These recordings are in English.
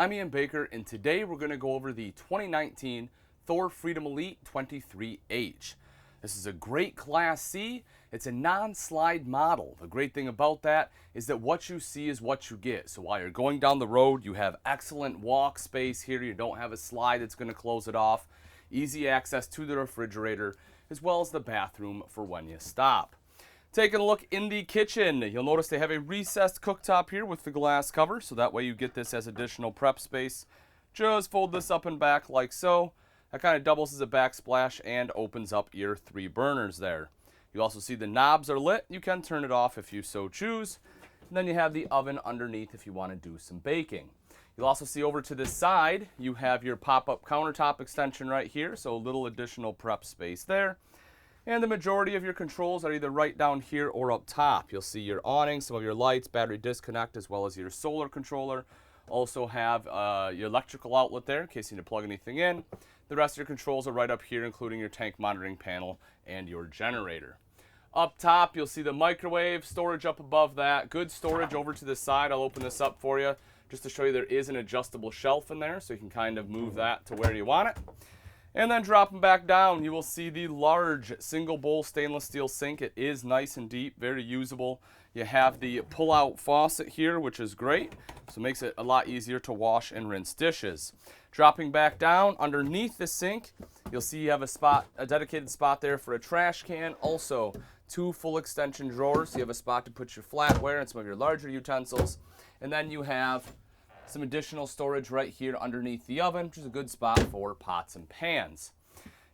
I'm Ian Baker, and today we're going to go over the 2019 Thor Freedom Elite 23H. This is a great Class C. It's a non-slide model. The great thing about that is that what you see is what you get. So while you're going down the road, you have excellent walk space here. You don't have a slide that's going to close it off. Easy access to the refrigerator, as well as the bathroom for when you stop. Taking a look in the kitchen, you'll notice they have a recessed cooktop here with the glass cover, so that way you get this as additional prep space. Just fold this up and back like so. That kind of doubles as a backsplash and opens up your 3 burners there. You also see the knobs are lit. You can turn it off if you so choose. And then you have the oven underneath if you want to do some baking. You'll also see over to this side, you have your pop-up countertop extension right here, so a little additional prep space there. And the majority of your controls are either right down here or up top. You'll see your awning, some of your lights, battery disconnect, as well as your solar controller. Also have your electrical outlet there in case you need to plug anything in. The rest of your controls are right up here, including your tank monitoring panel and your generator. Up top, you'll see the microwave, storage up above that. Good storage over to the side. I'll open this up for you just to show you there is an adjustable shelf in there, so you can kind of move that to where you want it. And then dropping back down, you will see the large single bowl stainless steel sink. It is nice and deep, very usable. You have the pull-out faucet here, which is great, so it makes it a lot easier to wash and rinse dishes. Dropping back down underneath the sink, you'll see you have a dedicated spot there for a trash can. Also, 2 full extension drawers, so you have a spot to put your flatware and some of your larger utensils. And then you have some additional storage right here underneath the oven, which is a good spot for pots and pans.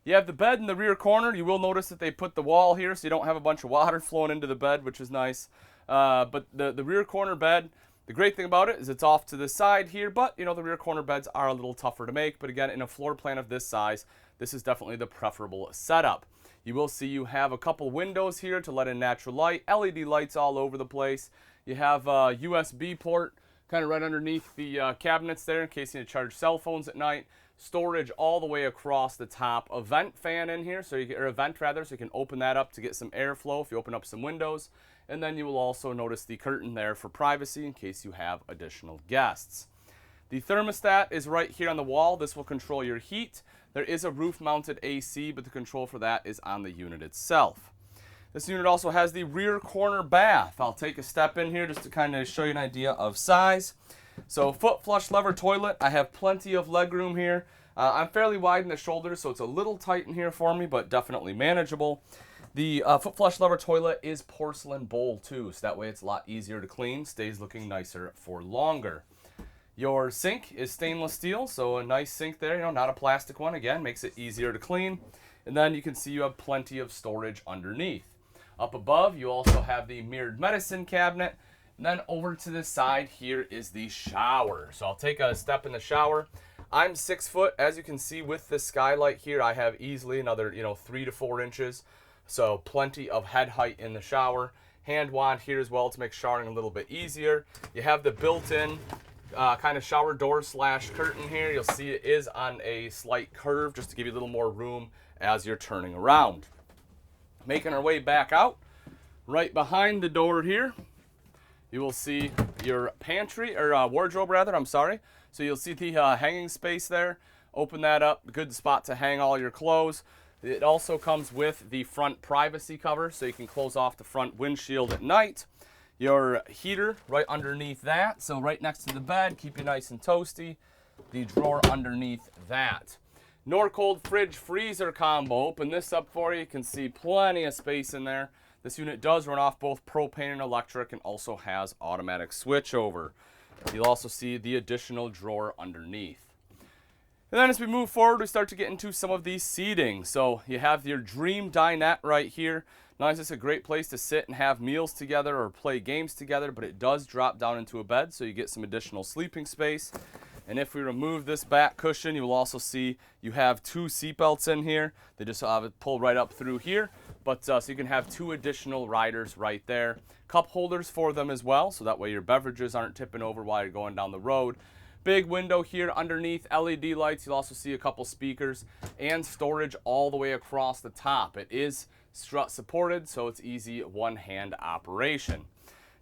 You have the bed in the rear corner. You will notice that they put the wall here so you don't have a bunch of water flowing into the bed, which is nice. But the rear corner bed, the great thing about it is it's off to the side here, but you know, the rear corner beds are a little tougher to make. But again, in a floor plan of this size, this is definitely the preferable setup. You will see you have a couple windows here to let in natural light, LED lights all over the place. You have a USB port kind of right underneath the cabinets there in case you need to charge cell phones at night. Storage all the way across the top. A vent fan in here, so a vent rather, so you can open that up to get some airflow if you open up some windows. And then you will also notice the curtain there for privacy in case you have additional guests. The thermostat is right here on the wall. This will control your heat. There is a roof-mounted AC, but the control for that is on the unit itself. This unit also has the rear corner bath. I'll take a step in here just to kind of show you an idea of size. So foot flush lever toilet. I have plenty of leg room here. I'm fairly wide in the shoulders, so it's a little tight in here for me, but definitely manageable. The foot flush lever toilet is porcelain bowl too, so that way it's a lot easier to clean, stays looking nicer for longer. Your sink is stainless steel, so a nice sink there, you know, not a plastic one. Again, makes it easier to clean. And then you can see you have plenty of storage underneath. Up above, you also have the mirrored medicine cabinet. And then over to the side here is the shower. So I'll take a step in the shower. I'm 6 foot. As you can see with the skylight here, I have easily another 3 to 4 inches. So plenty of head height in the shower. Hand wand here as well to make showering a little bit easier. You have the built-in kind of shower door slash curtain here. You'll see it is on a slight curve just to give you a little more room as you're turning around. Making our way back out, right behind the door here, you will see your pantry, or wardrobe rather, I'm sorry. So you'll see the hanging space there. Open that up, good spot to hang all your clothes. It also comes with the front privacy cover, so you can close off the front windshield at night. Your heater right underneath that, so right next to the bed, keep you nice and toasty. The drawer underneath that. Norcold fridge freezer combo. Open this up for you. You can see plenty of space in there. This unit does run off both propane and electric and also has automatic switchover. You'll also see the additional drawer underneath. And then as we move forward, we start to get into some of these seating. So you have your dream dinette right here. Not only is this a great place to sit and have meals together or play games together, but it does drop down into a bed, so you get some additional sleeping space. And if we remove this back cushion, you will also see you have 2 seat belts in here. They just pull right up through here, but so you can have 2 additional riders right there. Cup holders for them as well, so that way your beverages aren't tipping over while you're going down the road. Big window here underneath, LED lights. You'll also see a couple speakers and storage all the way across the top. It is strut supported, so it's easy one-hand operation.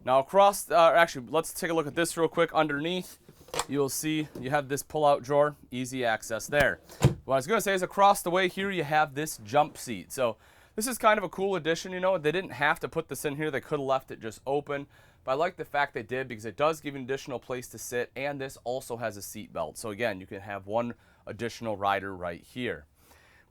Now across, actually, let's take a look at this real quick underneath. you'll see you have this pull-out drawer, easy access there. What I was going to say is across the way here you have this jump seat. So this is kind of a cool addition, you know. They didn't have to put this in here. They could have left it just open. But I like the fact they did because it does give you an additional place to sit, and this also has a seat belt. So again, you can have one additional rider right here.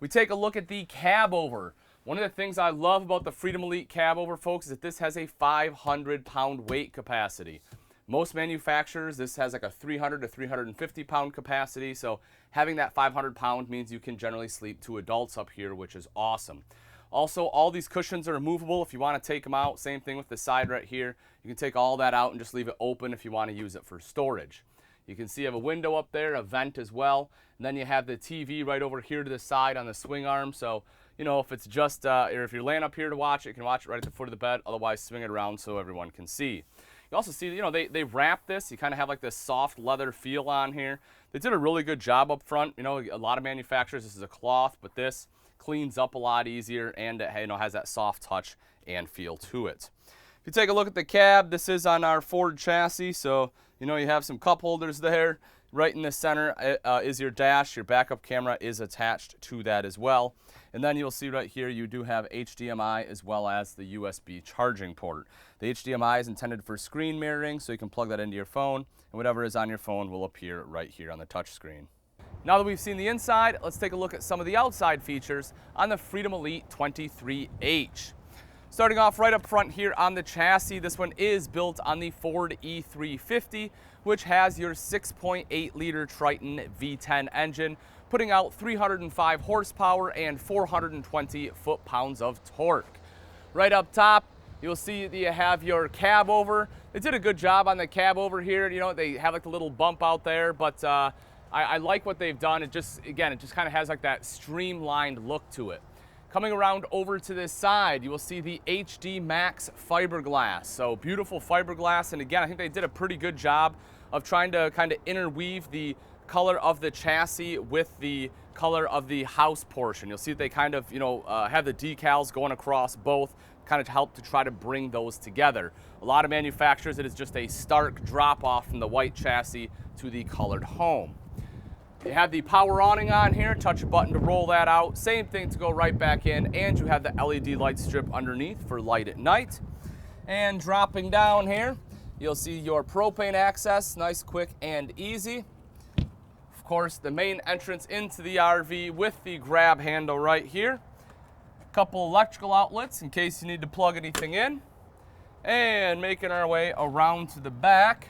We take a look at the cabover. One of the things I love about the Freedom Elite cabover, folks, is that this has a 500-pound weight capacity. Most manufacturers, this has like a 300 to 350-pound capacity, so having that 500-pound means you can generally sleep 2 adults up here, which is awesome. Also, all these cushions are removable if you want to take them out. Same thing with the side right here. You can take all that out and just leave it open if you want to use it for storage. You can see you have a window up there, a vent as well, and then you have the TV right over here to the side on the swing arm. So, you know, if it's just, or if you're laying up here to watch it, you can watch it right at the foot of the bed. Otherwise, swing it around so everyone can see. You also see, you know, they wrap this. You kind of have like this soft leather feel on here. They did a really good job up front. You know, a lot of manufacturers, this is a cloth, but this cleans up a lot easier and it, you know, has that soft touch and feel to it. If you take a look at the cab, this is on our Ford chassis, so you know you have some cup holders there. Right in the center is your dash. Your backup camera is attached to that as well. And then you'll see right here you do have HDMI as well as the USB charging port. The HDMI is intended for screen mirroring, so you can plug that into your phone, and whatever is on your phone will appear right here on the touch screen. Now that we've seen the inside, let's take a look at some of the outside features on the Freedom Elite 23H. Starting off right up front here on the chassis, this one is built on the Ford E350, which has your 6.8 liter Triton V10 engine, putting out 305 horsepower and 420 foot-pounds of torque. Right up top, you'll see that you have your cabover. They did a good job on the cabover here. You know, they have like a little bump out there, but I like what they've done. It just, again, it just kind of has like that streamlined look to it. Coming around over to this side, you will see the HD Max fiberglass. So beautiful fiberglass, and again, I think they did a pretty good job of trying to kind of interweave the color of the chassis with the color of the house portion. You'll see that they kind of, you know, have the decals going across both, kind of to help to try to bring those together. A lot of manufacturers, it is just a stark drop off from the white chassis to the colored home. You have the power awning on here, touch a button to roll that out. Same thing to go right back in, and you have the LED light strip underneath for light at night. And dropping down here, you'll see your propane access, nice, quick, and easy. Of course, the main entrance into the RV with the grab handle right here. A couple electrical outlets in case you need to plug anything in. And making our way around to the back.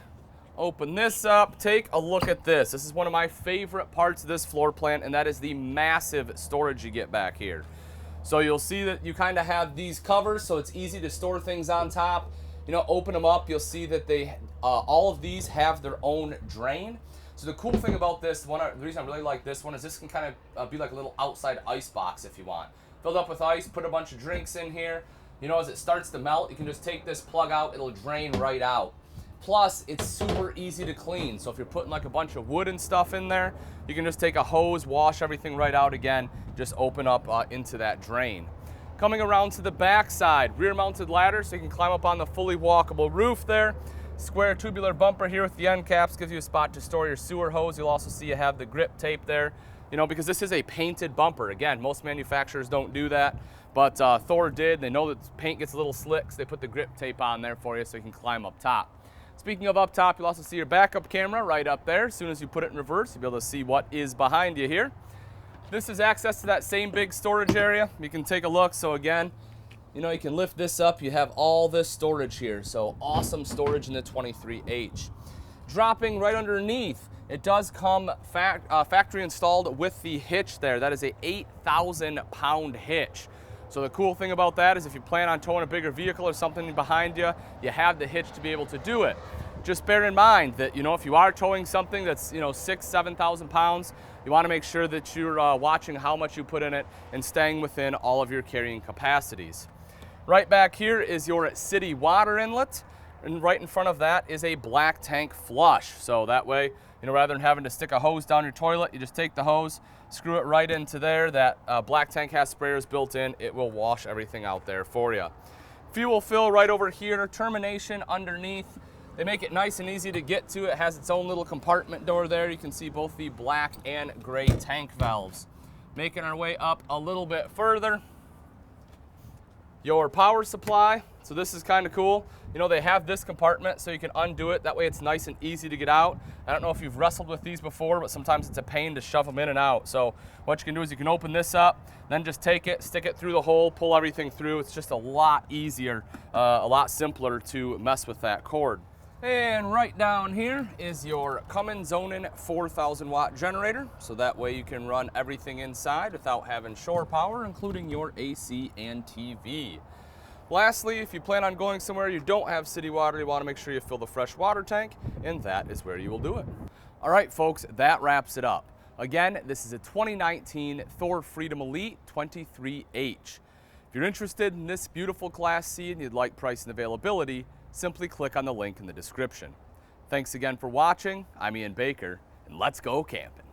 Open this up, take a look at this. This is one of my favorite parts of this floor plan, and that is the massive storage you get back here. So you'll see that you kind of have these covers, so it's easy to store things on top. You know, open them up, you'll see that they, all of these have their own drain. So the cool thing about this, the reason I really like this one is this can kind of be like a little outside ice box if you want. Filled up with ice, put a bunch of drinks in here. You know, as it starts to melt, you can just take this plug out, it'll drain right out. Plus, it's super easy to clean. So if you're putting like a bunch of wood and stuff in there, you can just take a hose, wash everything right out again, just open up into that drain. Coming around to the back side, rear mounted ladder so you can climb up on the fully walkable roof there. Square tubular bumper here with the end caps gives you a spot to store your sewer hose. You'll also see you have the grip tape there, you know, because this is a painted bumper. Again, most manufacturers don't do that, but Thor did. They know that the paint gets a little slick, so they put the grip tape on there for you so you can climb up top. Speaking of up top, you'll also see your backup camera right up there. As soon as you put it in reverse, you'll be able to see what is behind you here. This is access to that same big storage area. You can take a look. So again, you know, you can lift this up. You have all this storage here. So awesome storage in the 23H. Dropping right underneath, it does come factory installed with the hitch there. That is a 8,000-pound hitch. So the cool thing about that is if you plan on towing a bigger vehicle or something behind you, you have the hitch to be able to do it. Just bear in mind that, you know, if you are towing something that's, you know, 6,000 to 7,000 pounds, you want to make sure that you're watching how much you put in it and staying within all of your carrying capacities. Right back here is your city water inlet, and right in front of that is a black tank flush. So that way, you know, rather than having to stick a hose down your toilet, you just take the hose, screw it right into there. That black tank has sprayers built in. It will wash everything out there for you. Fuel fill right over here, termination underneath. They make it nice and easy to get to. It has its own little compartment door there. You can see both the black and gray tank valves. Making our way up a little bit further, your power supply. So this is kind of cool. You know, they have this compartment so you can undo it. That way it's nice and easy to get out. I don't know if you've wrestled with these before, but sometimes it's a pain to shove them in and out. So what you can do is you can open this up, then just take it, stick it through the hole, pull everything through. It's just a lot easier, a lot simpler to mess with that cord. And right down here is your Cummins Awning 4,000 watt generator. So that way you can run everything inside without having shore power, including your AC and TV. Lastly, if you plan on going somewhere you don't have city water, you want to make sure you fill the fresh water tank, and that is where you will do it. All right, folks, that wraps it up. Again, this is a 2019 Thor Freedom Elite 23H. If you're interested in this beautiful Class C and you'd like price and availability, simply click on the link in the description. Thanks again for watching. I'm Ian Baker, and let's go camping.